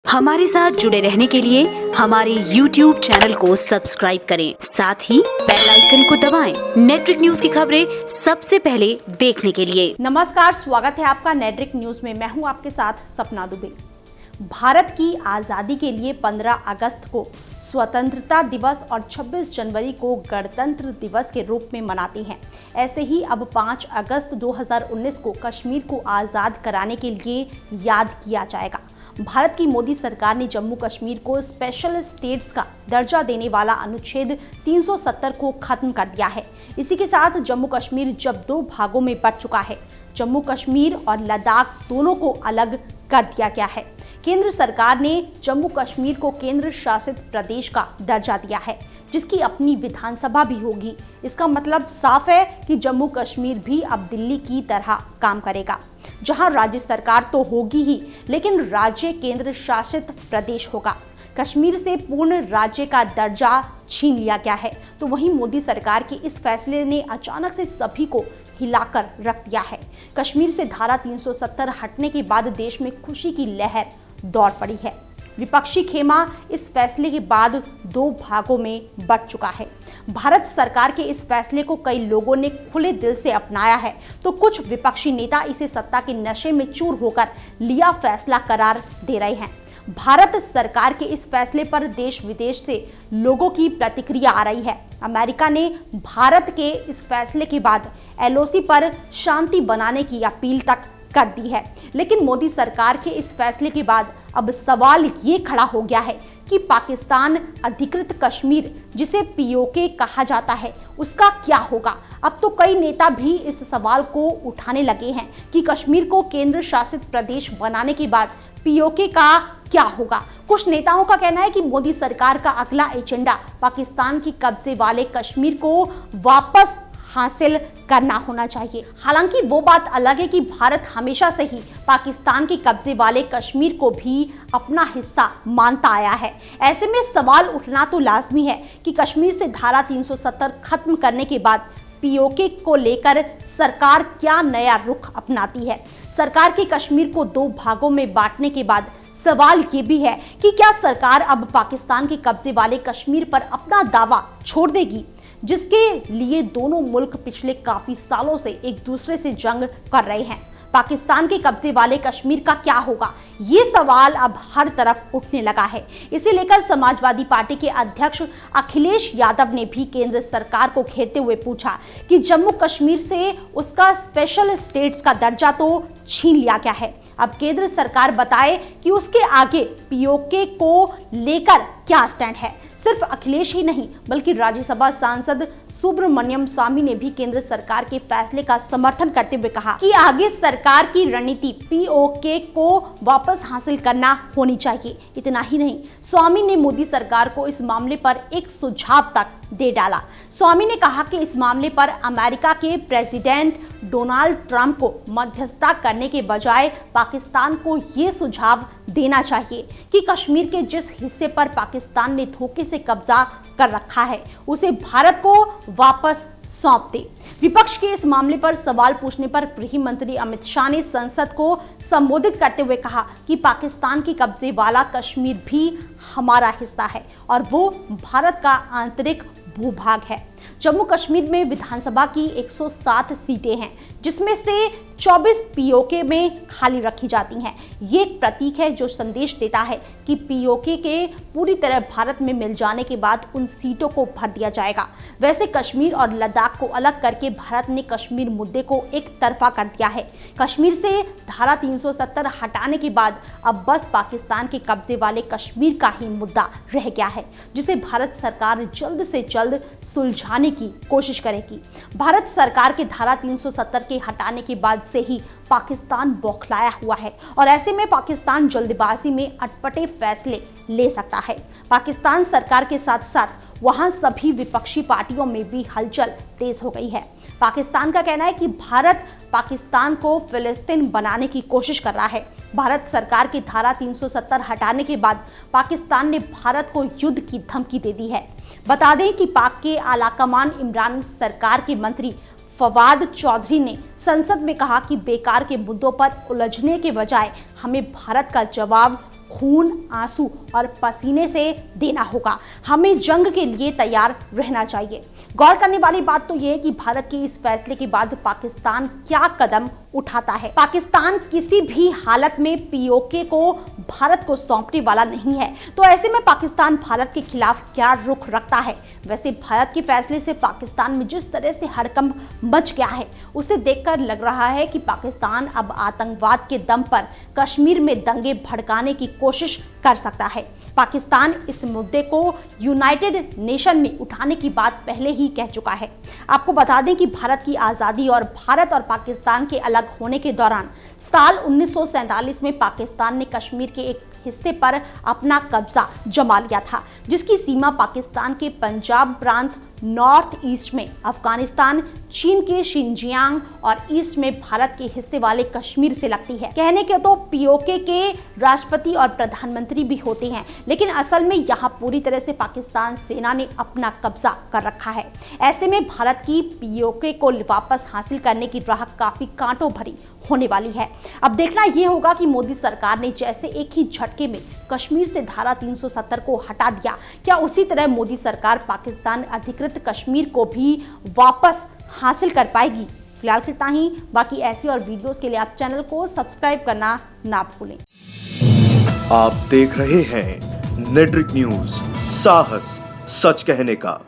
हमारे साथ जुड़े रहने के लिए हमारे YouTube चैनल को सब्सक्राइब करें, साथ ही बेल आइकन को दबाएं। नेट्रिक न्यूज की खबरें सबसे पहले देखने के लिए। नमस्कार, स्वागत है आपका नेट्रिक न्यूज में। मैं हूं आपके साथ सपना दुबे। भारत की आजादी के लिए 15 अगस्त को स्वतंत्रता दिवस और 26 जनवरी को गणतंत्र दिवस के रूप में मनाते हैं। ऐसे ही अब 5 अगस्त 2019 को कश्मीर को आज़ाद कराने के लिए याद किया जाएगा। भारत की मोदी सरकार ने जम्मू कश्मीर को स्पेशल स्टेट्स का दर्जा देने वाला अनुच्छेद 370 को खत्म कर दिया है। इसी के साथ जम्मू कश्मीर जब 2 भागों में बंट चुका है। जम्मू कश्मीर और लद्दाख दोनों को अलग कर दिया गया है। केंद्र सरकार ने जम्मू कश्मीर को केंद्र शासित प्रदेश का दर्जा दिया है, जिसकी अपनी विधानसभा भी होगी। इसका मतलब साफ है कि जम्मू कश्मीर भी अब दिल्ली की तरह काम करेगा, जहां राज्य सरकार तो होगी ही, लेकिन राज्य केंद्र शासित प्रदेश होगा। कश्मीर से पूर्ण राज्य का दर्जा छीन लिया गया है, तो वहीं मोदी सरकार के इस फैसले ने अचानक से सभी को हिलाकर रख दिया है। कश्मीर से धारा 370 हटने के बाद देश में खुशी की लहर दौड़ पड़ी है। विपक्षी खेमा इस फैसले के बाद 2 भागों में बंट चुका है। भारत सरकार के इस फैसले को कई लोगों ने खुले दिल से अपनाया है, तो कुछ विपक्षी नेता इसे सत्ता के नशे में चूर होकर लिया फैसला करार दे रहे हैं। भारत सरकार के इस फैसले पर देश विदेश से लोगों की प्रतिक्रिया आ रही है। अमेरिका ने भारत के इस फैसले के बाद LOC पर शांति बनाने की अपील तक कर दी है। लेकिन मोदी सरकार के इस फैसले के बाद अब सवाल ये खड़ा हो गया है कि पाकिस्तान अधिकृत कश्मीर, जिसे POK कहा जाता है, उसका क्या होगा। अब तो कई नेता भी इस सवाल को उठाने लगे हैं कि कश्मीर को केंद्र शासित प्रदेश बनाने के बाद POK का क्या होगा। कुछ नेताओं का कहना है कि मोदी सरकार का अगला एजेंडा पाकिस्तान की कब्जे वाले कश्मीर को वापस हासिल करना होना चाहिए। हालांकि वो बात अलग है कि भारत हमेशा से ही पाकिस्तान के कब्जे वाले कश्मीर को भी अपना हिस्सा मानता आया है। ऐसे में सवाल उठना तो लाजमी है कि कश्मीर से धारा 370 खत्म करने के बाद POK को लेकर सरकार क्या नया रुख अपनाती है। सरकार के कश्मीर को 2 भागों में बांटने के बाद सवाल ये भी है कि क्या सरकार अब पाकिस्तान के कब्जे वाले कश्मीर पर अपना दावा छोड़ देगी, जिसके लिए दोनों मुल्क पिछले काफी सालों से एक दूसरे से जंग कर रहे हैं। पाकिस्तान के कब्जे वाले कश्मीर का क्या होगा, ये सवाल अब हर तरफ उठने लगा है। इसे लेकर समाजवादी पार्टी के अध्यक्ष अखिलेश यादव ने भी केंद्र सरकार को घेरते हुए पूछा कि जम्मू कश्मीर से उसका स्पेशल स्टेट्स का दर्जा तो छीन लिया गया है, अब केंद्र सरकार बताए कि उसके आगे POK को लेकर क्या स्टैंड है। सिर्फ अखिलेश ही नहीं, बल्कि राज्यसभा सांसद सुब्रमण्यम स्वामी ने भी केंद्र सरकार के फैसले का समर्थन करते हुए कहा कि आगे सरकार की रणनीति POK को वापस हासिल करना होनी चाहिए। इतना ही नहीं, स्वामी ने मोदी सरकार को इस मामले पर एक सुझाव तक दे डाला। स्वामी ने कहा कि इस मामले पर अमेरिका के प्रेसिडेंट डोनाल्ड ट्रंप को मध्यस्थता करने के बजाय पाकिस्तान को ये सुझाव देना चाहिए कि कश्मीर के जिस हिस्से पर पाकिस्तान ने धोखे से कब्जा कर रखा है, उसे भारत को वापस सौंप दे। विपक्ष के इस मामले पर सवाल पूछने पर गृह मंत्री अमित शाह ने संसद को संबोधित करते हुए कहा कि पाकिस्तान के कब्जे वाला कश्मीर भी हमारा हिस्सा है और वो भारत का आंतरिक भूभाग है। जम्मू कश्मीर में विधानसभा की 107 सीटें हैं, जिसमें से 24 POK में खाली रखी जाती हैं। ये एक प्रतीक है जो संदेश देता है कि POK के पूरी तरह भारत में मिल जाने के बाद उन सीटों को भर दिया जाएगा। वैसे कश्मीर और लद्दाख को अलग करके भारत ने कश्मीर मुद्दे को एक तरफा कर दिया है। कश्मीर से धारा 370 हटाने के बाद अब बस पाकिस्तान के कब्जे वाले कश्मीर का ही मुद्दा रह गया है, जिसे भारत सरकार जल्द से जल्द सुलझाने की कोशिश करेगी। भारत सरकार के धारा 370 के हटाने के बाद से ही पाकिस्तान बौखलाया हुआ है और ऐसे में पाकिस्तान जल्दबाजी में अटपटे फैसले ले सकता है। पाकिस्तान सरकार के साथ साथ वहां सभी विपक्षी पार्टियों में भी हलचल तेज हो गई है। पाकिस्तान का कहना है कि भारत पाकिस्तान को फिलिस्तीन बनाने की कोशिश कर रहा है। भारत सरकार की धारा 370 हटाने के बाद पाकिस्तान ने भारत को युद्ध की धमकी दे दी है। बता दें कि पाक के आलाकमान इमरान सरकार के मंत्री फवाद चौधरी ने संसद में कहा कि बेकार के मुद्दों पर उलझने के बजाय हमें भारत का जवाब खून, आंसू और पसीने से देना होगा। हमें जंग के लिए तैयार रहना चाहिए। गौर करने वाली बात तो यह है कि भारत के इस फैसले के बाद पाकिस्तान क्या कदम उठाता है। पाकिस्तान किसी भी हालत में पीओके को भारत को सौंपने वाला नहीं है। तो ऐसे में पाकिस्तान भारत के खिलाफ क्या रुख रखता है? वैसे भारत के फैसले से पाकिस्तान में जिस तरह से हड़कंप मच गया है, उसे देखकर लग रहा है कि पाकिस्तान अब आतंकवाद के दम पर कश्मीर में दंगे भड़काने की कोशिश कर सकता है। पाकिस्तान इस मुद्दे को यूनाइटेड नेशन में उठाने की बात पहले ही कह चुका है। आपको बता दें कि भारत की आज़ादी और भारत और पाकिस्तान के अलग होने के दौरान साल 1947 में पाकिस्तान ने कश्मीर के एक हिस्से पर अपना कब्जा जमा लिया था, जिसकी सीमा पाकिस्तान के पंजाब प्रांत, नॉर्थ ईस्ट में अफगानिस्तान, चीन के शिनजियांग और ईस्ट में भारत के हिस्से वाले कश्मीर से लगती है। कहने के तो पीओके के राष्ट्रपति और प्रधानमंत्री भी होते हैं, लेकिन असल में यहाँ पूरी तरह से पाकिस्तान सेना ने अपना कब्जा कर रखा है। ऐसे में भारत की पीओके को वापस हासिल करने की राह काफी कांटों भरी होने वाली है। अब देखना यह होगा कि मोदी सरकार ने जैसे एक ही झटके में कश्मीर से धारा 370 को हटा दिया, क्या उसी तरह मोदी सरकार पाकिस्तान अधिकृत कश्मीर को भी वापस हासिल कर पाएगी? फिलहाल इतना ही। बाकी ऐसी और वीडियोस के लिए आप चैनल को सब्सक्राइब करना ना भूलें। आप देख रहे हैं नेट्रिक न्यूज, साहस सच कहने का।